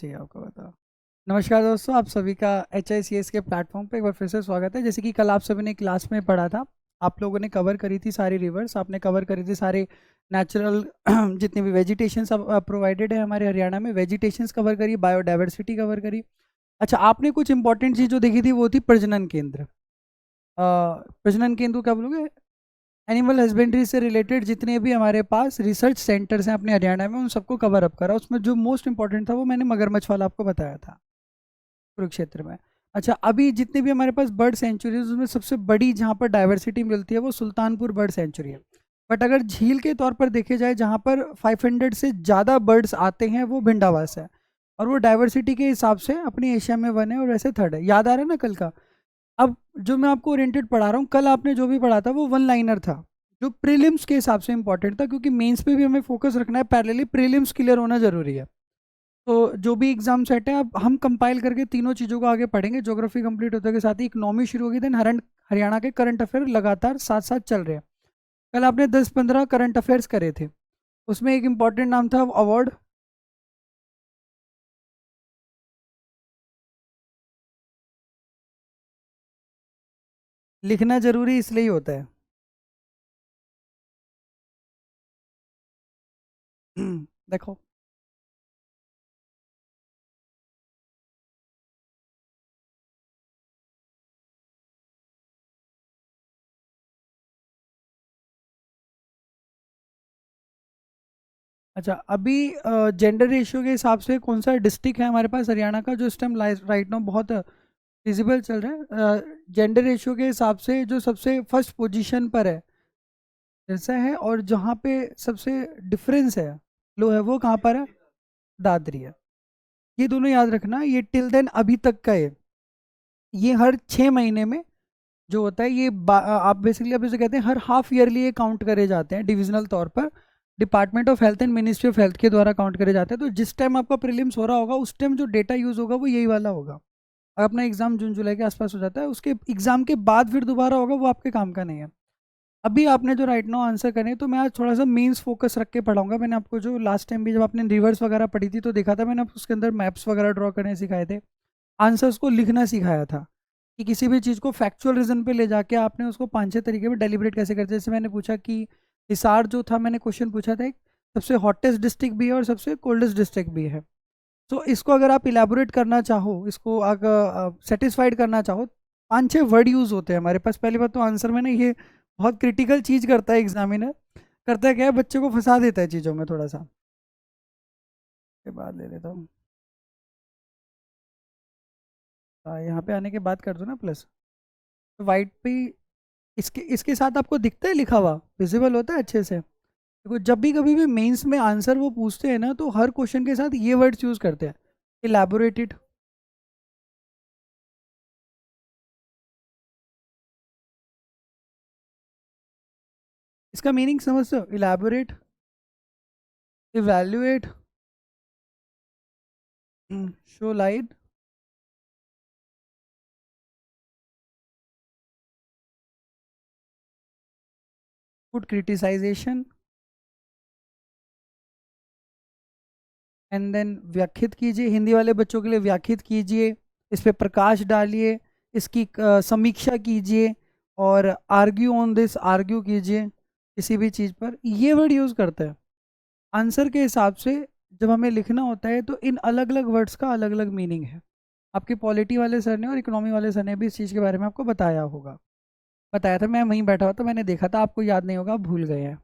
चाहिए आपको बताओ। नमस्कार दोस्तों, आप सभी का HICS के प्लेटफॉर्म पे एक बार फिर से स्वागत है। जैसे कि कल आप सभी ने क्लास में पढ़ा था, आप लोगों ने कवर करी थी सारी रिवर्स, आपने कवर करी थी सारे नेचुरल जितने भी वेजिटेशन सब प्रोवाइडेड है हमारे हरियाणा में, वेजिटेशंस कवर करी, बायोडाइवर्सिटी कवर करी। अच्छा, आपने कुछ इंपॉर्टेंट चीज़ जो देखी थी वो थी प्रजनन केंद्र। प्रजनन केंद्र को क्या बोलोगे? एनिमल हस्बेंड्री से रिलेटेड जितने भी हमारे पास रिसर्च सेंटर्स हैं अपने हरियाणा में, उन सबको कवर अप करा। उसमें जो मोस्ट इंपॉर्टेंट था वो मैंने मगरमच्छ वाला आपको बताया था कुरुक्षेत्र में। अच्छा, अभी जितने भी हमारे पास बर्ड सेंचुरीज उसमें सबसे बड़ी जहाँ पर डाइवर्सिटी मिलती है वो सुल्तानपुर बर्ड सेंचुरी है। बट अगर झील के तौर पर देखे जाए जहाँ पर 500 से ज़्यादा बर्ड्स आते हैं वो भिंडावास है। और वो डाइवर्सिटी के हिसाब से अपनी एशिया में वन है और वैसे थर्ड है। याद आ रहा है ना कल का? अब जो मैं आपको ओरिएंटेड पढ़ा रहा हूँ, कल आपने जो भी पढ़ा था वो वन लाइनर था, जो प्रीलिम्स के हिसाब से इंपॉर्टेंट था, क्योंकि मेंस पे भी हमें फोकस रखना है, पैरेलली प्रीलिम्स क्लियर होना जरूरी है। तो जो भी एग्जाम सेट है, अब हम कंपाइल करके तीनों चीज़ों को आगे पढ़ेंगे। ज्योग्राफी कंप्लीट होते के साथ ही इकोनॉमी शुरू होगी, देन हरियाणा के करंट अफेयर लगातार साथ साथ चल रहे हैं। कल आपने 10-15 करंट अफेयर्स करे थे, उसमें एक इम्पॉर्टेंट नाम था अवार्ड। लिखना जरूरी इसलिए ही होता है। देखो, अच्छा अभी जेंडर रेशियो के हिसाब से कौन सा डिस्ट्रिक्ट है हमारे पास हरियाणा का जो इस टाइम राइट नाउ बहुत विजिबल चल रहा है? जेंडर रेशियो के हिसाब से जो सबसे फर्स्ट पोजीशन पर है सिरसा है, और जहाँ पे सबसे डिफरेंस है लो है वो कहाँ पर है? दादरी है। ये दोनों याद रखना, ये टिल देन अभी तक का है। ये हर 6 महीने में जो होता है ये आप बेसिकली आप इसे कहते हैं हर हाफ ईयरली ये काउंट करे जाते हैं डिविजनल तौर पर। Department of health and ministry of health के द्वारा काउंट करे जाते हैं। तो जिस टाइम आपका प्रीलिम्स हो रहा होगा उस टाइम जो डेटा यूज होगा वो यही वाला होगा। अगर अपना एग्जाम जून जुलाई के आसपास हो जाता है, उसके एग्जाम के बाद फिर दोबारा होगा, वो आपके काम का नहीं है। अभी आपने जो राइट नाउ आंसर करें, तो मैं आज थोड़ा सा मेंस फोकस रख के पढ़ाऊंगा। मैंने आपको जो लास्ट टाइम भी जब आपने रिवर्स वगैरह पढ़ी थी तो देखा था मैंने आपको उसके अंदर मैप्स वगैरह ड्रॉ करने सिखाए थे, आंसर्स को लिखना सिखाया था कि किसी भी चीज़ को फैक्चुअल रीजन पे ले जाके आपने उसको 5-6 तरीके में डेलिब्रेट कैसे करते हैं। जैसे मैंने पूछा कि हिसार जो था, मैंने क्वेश्चन पूछा था, एक सबसे हॉटेस्ट डिस्ट्रिक्ट भी है और सबसे कोल्डेस्ट डिस्ट्रिक्ट भी है। तो इसको अगर आप इलेबोरेट करना चाहो, इसको अगर सेटिस्फाइड करना चाहो, 5-6 वर्ड यूज होते हैं हमारे पास। पहली बात तो आंसर में ना ये बहुत क्रिटिकल चीज करता है एग्जामिनर। करता है क्या है, बच्चे को फंसा देता है चीज़ों में थोड़ा सा। के बाद ले लेता हूँ। यहाँ पे आने के बाद कर दो ना प्लस, तो वाइट पे इसके इसके साथ आपको दिखता है लिखा हुआ, विजिबल होता है अच्छे से। देखो, जब भी कभी भी मेंस में आंसर वो पूछते हैं ना, तो हर क्वेश्चन के साथ ये वर्ड्स यूज करते हैं, इलेबोरेटेड। इसका मीनिंग समझते हो? Elaborate, evaluate, show light, put criticisation, and then व्याख्यात कीजिए। हिंदी वाले बच्चों के लिए व्याख्यात कीजिए, इस पे प्रकाश डालिए, इसकी समीक्षा कीजिए, और आर्ग्यू ऑन दिस, आर्ग्यू कीजिए किसी भी चीज़ पर। ये वर्ड यूज़ करता है आंसर के हिसाब से। जब हमें लिखना होता है तो इन अलग अलग वर्ड्स का अलग अलग मीनिंग है। आपके पॉलिटी वाले सर ने और इकोनॉमी वाले सर ने भी इस चीज़ के बारे में आपको बताया होगा। बताया था, मैं वहीं बैठा हुआ था, मैंने देखा था। आपको याद नहीं होगा, आप भूल गए हैं।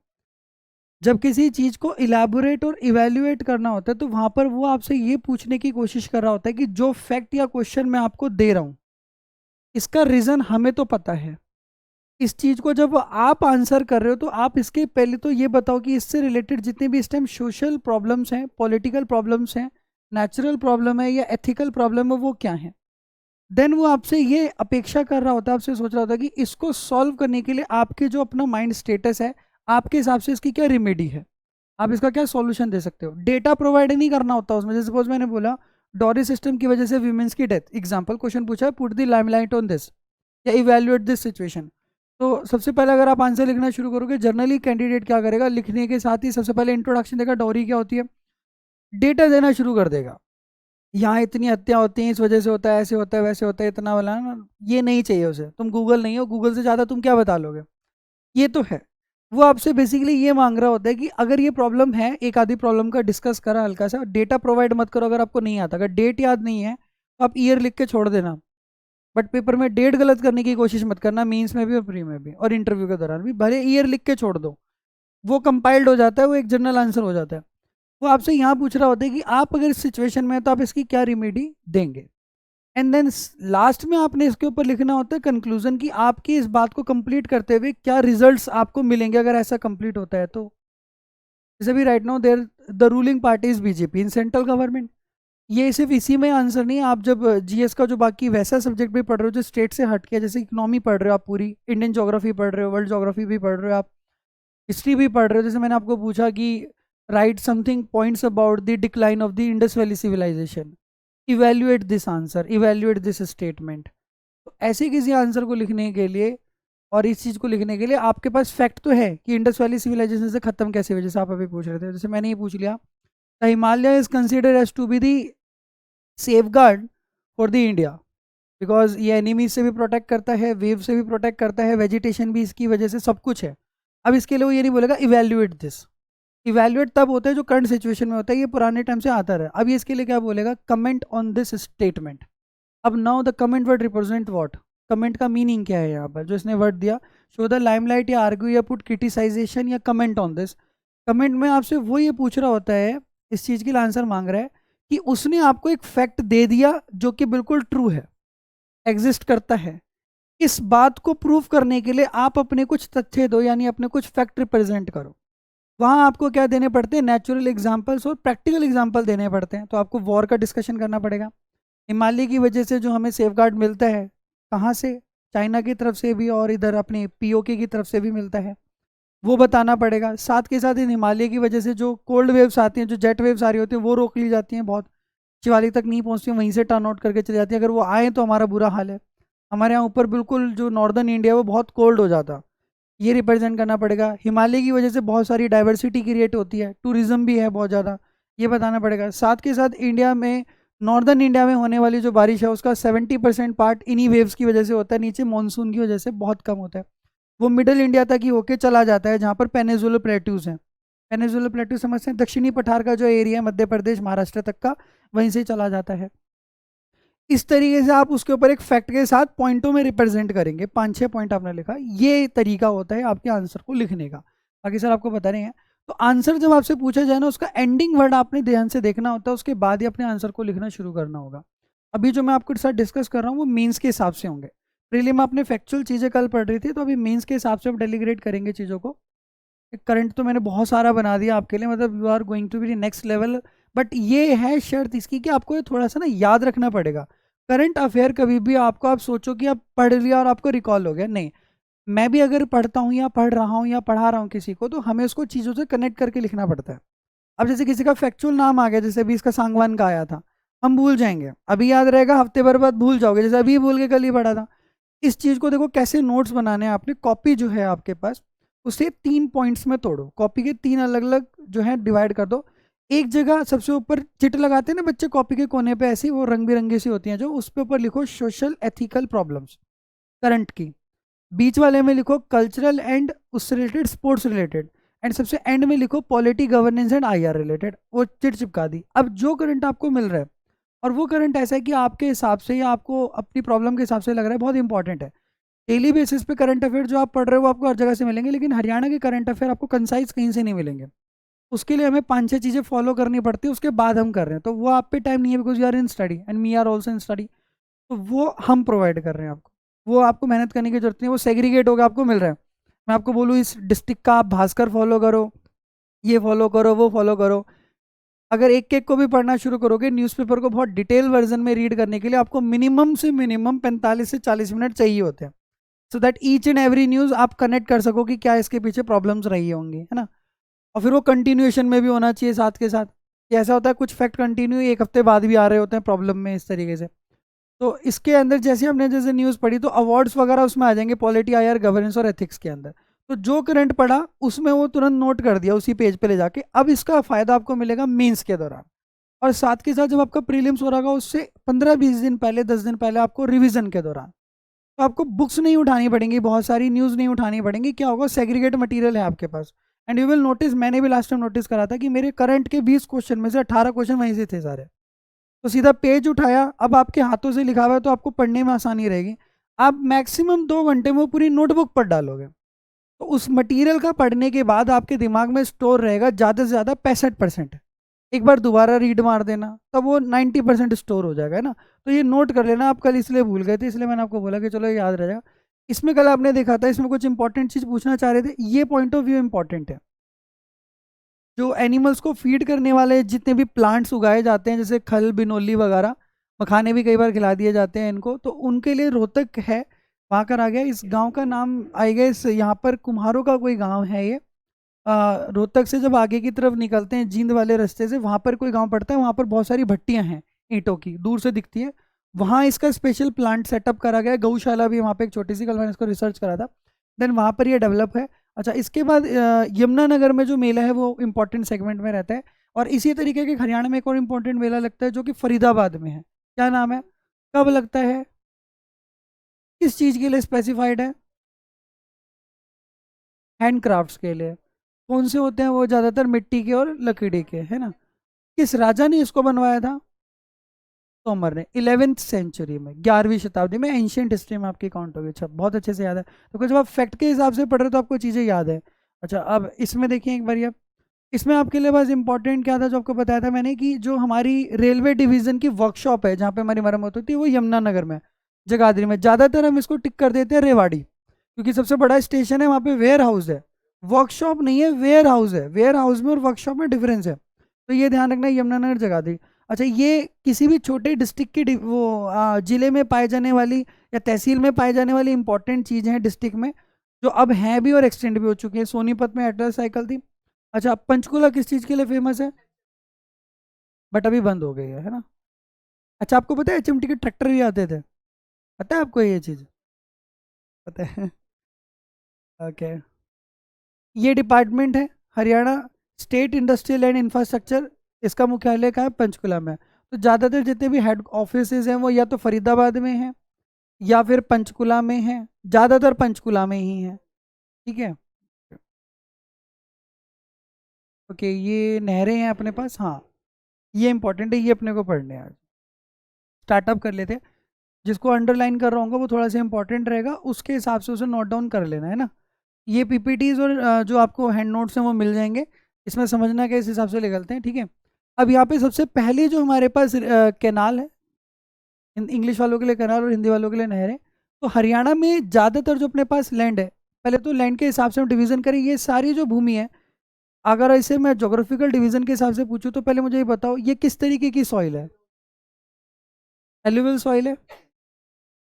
जब किसी चीज़ को इलेबोरेट और इवेल्युएट करना होता है तो वहाँ पर वो आपसे ये पूछने की कोशिश कर रहा होता है कि जो फैक्ट या क्वेश्चन मैं आपको दे रहा हूँ, इसका रीज़न हमें तो पता है। इस चीज़ को जब आप आंसर कर रहे हो तो आप इसके पहले तो ये बताओ कि इससे रिलेटेड जितने भी इस टाइम सोशल प्रॉब्लम्स हैं, पॉलिटिकल प्रॉब्लम्स हैं, नेचुरल प्रॉब्लम है या एथिकल प्रॉब्लम है, वो क्या है। देन वो आपसे ये अपेक्षा कर रहा होता है, आपसे सोच रहा होता है कि इसको सॉल्व करने के लिए आपके जो अपना माइंड स्टेटस है, आपके हिसाब से इसकी क्या रेमेडी है, आप इसका क्या सॉल्यूशन दे सकते हो। डेटा प्रोवाइड नहीं करना होता उसमें। जैसे सपोज मैंने बोला डॉरी सिस्टम की वजह से वीमेंस की डेथ, एग्जांपल क्वेश्चन पूछा है, put the limelight on this या इवैल्यूएट दिस सिचुएशन। तो सबसे पहले अगर आप आंसर लिखना शुरू करोगे, जनरली कैंडिडेट क्या करेगा, लिखने के साथ ही सबसे पहले इंट्रोडक्शन देगा, डॉरी क्या होती है, डेटा देना शुरू कर देगा। यहाँ इतनी हत्या होती हैं, इस वजह से होता है, ऐसे होता है, वैसे होता है, इतना वाला ना, ये नहीं चाहिए उसे। तुम गूगल नहीं हो, गूगल से ज़्यादा तुम क्या बता लोगे, ये तो है। वो आपसे बेसिकली ये मांग रहा होता है कि अगर ये प्रॉब्लम है, एक आधी प्रॉब्लम का डिस्कस करा हल्का सा, डेटा प्रोवाइड मत करो अगर आपको नहीं आता। अगर डेट याद नहीं है तो आप ईयर लिख के छोड़ देना, बट पेपर में डेट गलत करने की कोशिश मत करना, मीन्स में भी और प्री में भी और इंटरव्यू के दौरान भी। भले ईयर लिख के छोड़ दो, वो कंपाइल्ड हो जाता है, वो एक जनरल आंसर हो जाता है। वो आपसे यहाँ पूछ रहा होता है कि आप अगर इस सिचुएशन में हैं तो आप इसकी क्या रिमेडी देंगे। एंड देन लास्ट में आपने इसके ऊपर लिखना होता है कंक्लूजन, कि आपकी इस बात को कंप्लीट करते हुए क्या रिजल्ट्स आपको मिलेंगे अगर ऐसा कंप्लीट होता है तो। जैसे भी right now there the ruling party is BJP in central government. ये सिर्फ इसी में आंसर नहीं है, आप जब जीएस का जो बाकी वैसा सब्जेक्ट भी पढ़ रहे हो जो स्टेट से हट के, जैसे इकोनॉमी पढ़ रहे हो आप, पूरी इंडियन ज्योग्राफी पढ़ रहे हो, वर्ल्ड ज्योग्राफी भी पढ़ रहे हो आप, हिस्ट्री भी पढ़ रहे हो, जैसे मैंने आपको पूछा कि write something points about the decline of the Indus valley civilisation, evaluate this answer, evaluate this statement. तो ऐसे किसी आंसर को लिखने के लिए और इस चीज़ को लिखने के लिए आपके पास फैक्ट तो है कि इंडस वैली सिविलाइजेशन से खत्म कैसे हुई, जैसे आप अभी पूछ रहे थे, जैसे मैंने ये पूछ लिया, the Himalaya is consider as to be the safeguard for the India, because ये एनिमीज से भी प्रोटेक्ट करता है, वेव से भी प्रोटेक्ट करता है, वेजिटेशन भी इसकी वजह से सब कुछ है। अब इसके लिए वो ये नहीं बोलेगा इवेल्युएट दिस, इवेल्युएट तब होता है जो करंट सिचुएशन में होता है, ये पुराने टाइम से आता रहा। अब ये इसके लिए क्या बोलेगा, कमेंट ऑन दिस स्टेटमेंट। अब now the comment word represent what, comment का मीनिंग क्या है यहाँ पर जो इसने वर्ड दिया, शो द लाइमलाइट या आर्ग्यू या पुट क्रिटिसाइजेशन या कमेंट ऑन दिस। कमेंट में आपसे वो ये पूछ रहा होता है, इस चीज़ के लिए आंसर मांग रहा है कि उसने आपको एक फैक्ट दे दिया जो कि बिल्कुल ट्रू है, एग्जिस्ट करता है। इस बात को प्रूव करने के लिए आप अपने कुछ तथ्य दो, यानी अपने कुछ फैक्ट रिप्रेजेंट करो। वहाँ आपको क्या देने पड़ते हैं, नेचुरल एग्जाम्पल्स और प्रैक्टिकल एग्जाम्पल देने पड़ते हैं। तो आपको वॉर का डिस्कशन करना पड़ेगा, हिमालय की वजह से जो हमें सेफगार्ड मिलता है, कहाँ से, चाइना की तरफ से भी और इधर अपने पीओके की तरफ से भी मिलता है, वो बताना पड़ेगा। साथ के साथ इन हिमालय की वजह से जो कोल्ड वेव्स आती हैं, जो जेट वेव्स आ रही होती हैं, वो रोक ली जाती हैं, बहुत शिवालिक तक नहीं पहुँचती, वहीं से टर्न आउट करके चली जाती है। अगर वो आए तो हमारा बुरा हाल है, हमारे यहाँ ऊपर बिल्कुल जो नॉर्दर्न इंडिया है वो बहुत कोल्ड हो जाता, ये रिप्रेजेंट करना पड़ेगा। हिमालय की वजह से बहुत सारी डाइवर्सिटी क्रिएट होती है, टूरिज्म भी है बहुत ज़्यादा, ये बताना पड़ेगा। साथ के साथ इंडिया में, नॉर्दर्न इंडिया में होने वाली जो बारिश है उसका 70% पार्ट इन्हीं वेव्स की वजह से होता है, नीचे मानसून की वजह से बहुत कम होता है। वो मिडल इंडिया तक ही होके चला जाता है जहाँ पर पेनिनसुलर प्लेट्यूज हैं। पेनिनसुलर प्लेट्यू समझते हैं, दक्षिणी पठार का जो एरिया है मध्य प्रदेश महाराष्ट्र तक का, वहीं से चला जाता है। इस तरीके से आप उसके ऊपर एक फैक्ट के साथ पॉइंटों में रिप्रेजेंट करेंगे, 5-6 पॉइंट आपने लिखा, ये तरीका होता है आपके आंसर को लिखने का। बाकी सर आपको बता रहे हैं, तो आंसर जब आपसे पूछा जाए ना, उसका एंडिंग वर्ड आपने ध्यान से देखना होता है, उसके बाद ही अपने आंसर को लिखना शुरू करना होगा। अभी जो मैं आपके साथ डिस्कस कर रहा हूँ वो मीन्स के हिसाब से होंगे। प्रीलिम आपने फैक्चुअल चीज़ें कल पढ़ रही थी, तो अभी मीन्स के हिसाब से आप डेलीग्रेट करेंगे चीज़ों को। करंट तो मैंने बहुत सारा बना दिया आपके लिए, मतलब you are going to be next level. But ये है शर्त इसकी कि आपको ये थोड़ा सा ना याद रखना पड़ेगा। करंट अफेयर कभी भी आपको, आप सोचो कि आप पढ़ लिया और आपको रिकॉल हो गया, नहीं। मैं भी अगर पढ़ता हूँ या पढ़ रहा हूँ या पढ़ा रहा हूँ किसी को, तो हमें उसको चीज़ों से कनेक्ट करके लिखना पड़ता है। अब जैसे किसी का फैक्चुअल नाम आ गया, जैसे अभी इसका सांगवान का आया था, हम भूल जाएंगे, अभी याद रहेगा, हफ्ते भर बाद भूल जाओगे, जैसे अभी भूल के कल ही पढ़ा था। इस चीज़ को देखो कैसे नोट्स बनाने हैं आपने, कॉपी जो है आपके पास उसे 3 पॉइंट्स में तोड़ो, कॉपी के 3 अलग अलग जो है डिवाइड कर दो। एक जगह सबसे ऊपर चिट लगाते हैं ना बच्चे कॉपी के कोने पे, ऐसी वो रंग बिरंगी सी होती हैं जो, उस पे ऊपर लिखो सोशल एथिकल प्रॉब्लम्स करंट की। बीच वाले में लिखो कल्चरल एंड उससे रिलेटेड, स्पोर्ट्स रिलेटेड, एंड सबसे एंड में लिखो polity governance and IR related. वो चिट चिपका दी। अब जो करंट आपको मिल रहा है, और वो करंट ऐसा है कि आपके हिसाब से या आपको अपनी प्रॉब्लम के हिसाब से लग रहा है बहुत इंपॉर्टेंट है। डेली बेसिस पे करंट अफेयर जो आप पढ़ रहे हो वो आपको हर जगह से मिलेंगे, लेकिन हरियाणा के करंट अफेयर आपको कंसाइज कहीं से नहीं मिलेंगे। उसके लिए हमें 5-6 चीज़ें फॉलो करनी पड़ती है, उसके बाद हम कर रहे हैं, तो वो आप पे टाइम नहीं है, because you are in study and me are also in study. तो वो हम प्रोवाइड कर रहे हैं आपको, वो आपको मेहनत करने की जरूरत नहीं है, वो सेग्रीगेट होकर आपको मिल रहा है। मैं आपको बोलूँ इस डिस्ट्रिक्ट का आप भास्कर फॉलो करो, ये फॉलो करो, वो फॉलो करो, अगर एक एक को भी पढ़ना शुरू करोगे, न्यूज़पेपर को बहुत डिटेल वर्जन में रीड करने के लिए आपको मिनिमम से मिनिमम 45 से 40 मिनट चाहिए होते हैं, so that each and every news आप कनेक्ट कर सको कि क्या इसके पीछे प्रॉब्लम्स रही होंगी, है ना। और फिर वो कंटिन्यूएशन में भी होना चाहिए साथ के साथ। ये ऐसा होता है कुछ फैक्ट कंटिन्यू 1 हफ्ते बाद भी आ रहे होते हैं प्रॉब्लम में, इस तरीके से। तो इसके अंदर जैसे हमने जैसे न्यूज़ पढ़ी, तो अवार्ड्स वगैरह उसमें आ जाएंगे, पॉलिटी, आईआर, गवर्नेंस और एथिक्स के अंदर। तो जो करंट पढ़ा उसमें वो तुरंत नोट कर दिया उसी पेज पे ले जाके। अब इसका फ़ायदा आपको मिलेगा मीन्स के दौरान। और साथ के साथ जब आपका प्रीलिम्स हो रहा होगा उससे 15-20 दिन पहले, 10 दिन पहले आपको रिवीजन के दौरान, तो आपको बुक्स नहीं उठानी पड़ेंगी, बहुत सारी न्यूज़ नहीं उठानी पड़ेंगी। क्या होगा, सेग्रीगेट मटेरियल है आपके पास। एंड यू विल नोटिस, मैंने भी लास्ट टाइम नोटिस करा था कि मेरे करंट के 20 क्वेश्चन में से 18 क्वेश्चन वहीं से थे सारे। तो सीधा पेज उठाया, अब आपके हाथों से लिखा हुआ है तो आपको पढ़ने में आसानी रहेगी। आप मैक्सिमम 2 घंटे में वो पूरी नोटबुक पढ़ डालोगे। तो उस मटेरियल का पढ़ने के बाद आपके दिमाग में स्टोर रहेगा ज़्यादा से ज़्यादा 65%। एक बार दोबारा रीड मार देना तब वो 90% स्टोर हो जाएगा, है ना। तो ये नोट कर लेना, आप कल इसलिए भूल गए थे, इसलिए मैंने आपको बोला कि चलो ये याद रह जाएगा। इसमें कल आपने देखा था, इसमें कुछ इंपॉर्टेंट चीज़ पूछना चाह रहे थे, ये पॉइंट ऑफ व्यू इंपॉर्टेंट है। जो एनिमल्स को फीड करने वाले जितने भी प्लांट्स उगाए जाते हैं, जैसे खल बिनोली वगैरह, मखाने भी कई बार खिला दिए जाते हैं इनको, तो उनके लिए रोहतक है, वहाँ कर आ गया। इस गांव का नाम आई गेस, यहाँ पर कुम्हारों का कोई गांव है ये। रोहतक से जब आगे की तरफ निकलते हैं जींद वाले रास्ते से, वहाँ पर कोई गांव पड़ता है, वहाँ पर बहुत सारी भट्टियाँ हैं ईंटों की, दूर से दिखती है। वहाँ इसका स्पेशल प्लांट सेटअप करा गया है, गौशाला भी वहाँ पे एक छोटी सी, कल मैंने इसको रिसर्च करा था। देन वहाँ पर ये डेवलप है। अच्छा, इसके बाद यमुनानगर में जो मेला है वो इम्पोर्टेंट सेगमेंट में रहता है। और इसी तरीके के हरियाणा में एक और इम्पोर्टेंट मेला लगता है जो कि फरीदाबाद में है। क्या नाम है, कब लगता है, किस चीज़ के लिए स्पेसिफाइड है? हैंडक्राफ्ट्स के लिए। कौन से होते हैं वो? ज़्यादातर मिट्टी के और लकड़ी के, है ना। किस राजा ने इसको बनवाया था? तोमर ने, 11वीं सेंचुरी में, 11वीं शताब्दी में। एंशियंट हिस्ट्री में आपकी काउंट होगी। अच्छा, बहुत अच्छे से याद है। तो कुछ जब आप फैक्ट के हिसाब से पढ़ रहे हो तो आपको चीज़ें याद है। अच्छा, अब इसमें देखिए एक बार, इसमें आपके लिए बस इंपॉर्टेंट क्या था जो आपको बताया था मैंने, कि जो हमारी रेलवे डिवीजन की वर्कशॉप है जहाँ पे हमारी मरम्मत होती है वो यमुनानगर में, जगाधरी में। ज़्यादातर हम इसको टिक कर देते हैं रेवाड़ी, क्योंकि सबसे बड़ा स्टेशन है, वहाँ पे वेयर हाउस है, वर्कशॉप नहीं है, वेयर हाउस है। वेयर हाउस में और वर्कशॉप में डिफरेंस है, तो ये ध्यान रखना, यमुनानगर जगाधरी। अच्छा, ये किसी भी छोटे डिस्ट्रिक्ट की जिले में पाए जाने वाली या तहसील में पाए जाने वाली इंपॉर्टेंट चीज़ें हैं डिस्ट्रिक्ट में, जो अब हैं भी और एक्सटेंड भी हो चुकी है। सोनीपत में एटलस साइकिल थी। अच्छा, पंचकूला किस चीज़ के लिए फेमस है? बट अभी बंद हो गई है ना। अच्छा, आपको पता है एचएमटी के ट्रैक्टर भी आते थे? पता है आपको ये चीज़? पता है। ओके, ये डिपार्टमेंट है Haryana state industrial and infrastructure, इसका मुख्यालय कहाँ है? पंचकुला में। तो ज़्यादातर जितने भी हेड ऑफिस हैं वो या तो फरीदाबाद में हैं या फिर पंचकुला में हैं, ज़्यादातर पंचकुला में ही हैं। ठीक है। ओके, ये नहरें हैं अपने पास, हाँ, ये इंपॉर्टेंट है, ये अपने को पढ़ने हैं आज। स्टार्टअप कर लेते हैं। जिसको अंडरलाइन कर रहा हूँ वो थोड़ा सा इंपॉर्टेंट रहेगा, उसके हिसाब से उसे नोट डाउन कर लेना, है ना। ये पीपीटीज और जो आपको हैंड नोट्स हैं वो मिल जाएंगे, इसमें समझना के इस हिसाब से निकलते हैं। ठीक है। अब यहाँ पे सबसे पहले जो हमारे पास कैनाल है, इंग्लिश वालों के लिए कैनाल और हिंदी वालों के लिए नहर है। तो हरियाणा में ज़्यादातर जो अपने पास लैंड है, पहले तो लैंड के हिसाब से हम डिवीज़न करें, ये सारी जो भूमि है, अगर इसे मैं जोग्राफिकल डिवीज़न के हिसाब से पूछूं तो पहले मुझे ये बताओ ये किस तरीके की सॉइल है? एलुवियल सॉइल है।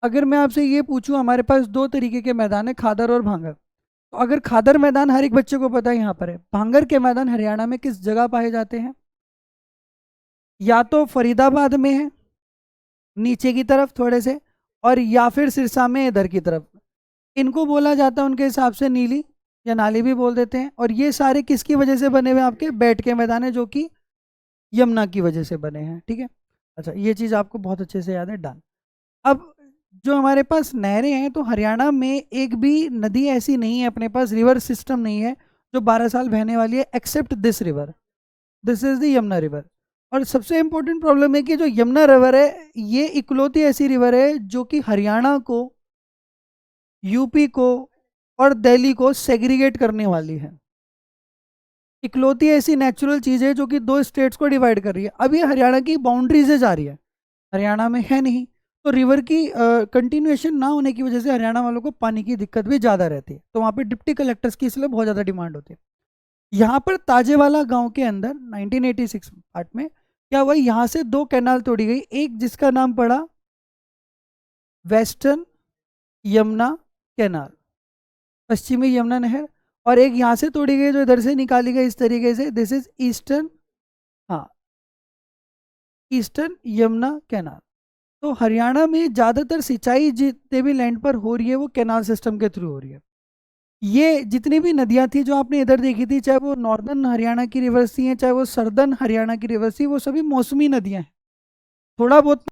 अगर मैं आपसे ये पूछूं, हमारे पास दो तरीके के मैदान है, खादर और भांगर। तो अगर खादर मैदान हर एक बच्चे को पता है यहाँ पर है, भांगर के मैदान हरियाणा में किस जगह पाए जाते हैं? या तो फरीदाबाद में है नीचे की तरफ थोड़े से, और या फिर सिरसा में इधर की तरफ। इनको बोला जाता है उनके हिसाब से नीली या नाली भी बोल देते हैं। और ये सारे किसकी वजह से बने हुए हैं? आपके बेट के मैदान है, जो कि यमुना की वजह से बने हैं। ठीक है। अच्छा, ये चीज़ आपको बहुत अच्छे से याद है, डन। अब जो हमारे पास नहरें हैं, तो हरियाणा में एक भी नदी ऐसी नहीं है, अपने पास रिवर सिस्टम नहीं है जो 12 साल बहने वाली है, except this river, this is the Yamuna river. और सबसे इंपॉर्टेंट प्रॉब्लम है कि जो यमुना रिवर है, ये इकलौती ऐसी रिवर है जो कि हरियाणा को, यूपी को और दिल्ली को सेग्रीगेट करने वाली है। इकलौती ऐसी नेचुरल चीज़ है जो कि दो स्टेट्स को डिवाइड कर रही है। अब ये हरियाणा की बाउंड्री से जा रही है, हरियाणा में है नहीं। तो रिवर की कंटिन्यूएशन ना होने की वजह से हरियाणा वालों को पानी की दिक्कत भी ज़्यादा रहती है, तो वहाँ पे डिप्टी कलेक्टर्स की इसलिए बहुत ज़्यादा डिमांड होती है। यहाँ पर ताजेवाला गांव के अंदर 1986 पार्ट में क्या हुआ, यहाँ से दो कैनाल तोड़ी गई, एक जिसका नाम पड़ा वेस्टर्न यमुना कैनाल, पश्चिमी यमुना नहर। और एक यहाँ से तोड़ी गई जो इधर से निकाली गई इस तरीके से, दिस इज ईस्टर्न, हाँ, ईस्टर्न यमुना कैनाल। तो हरियाणा में ज़्यादातर सिंचाई जितने भी लैंड पर हो रही है वो कैनाल सिस्टम के थ्रू हो रही है। ये जितनी भी नदियां थी जो आपने इधर देखी थी, चाहे वो नॉर्दर्न हरियाणा की रिवर्स थी, चाहे वो सर्दर्न हरियाणा की रिवर्स थी, वो सभी मौसमी नदियां हैं। थोड़ा बहुत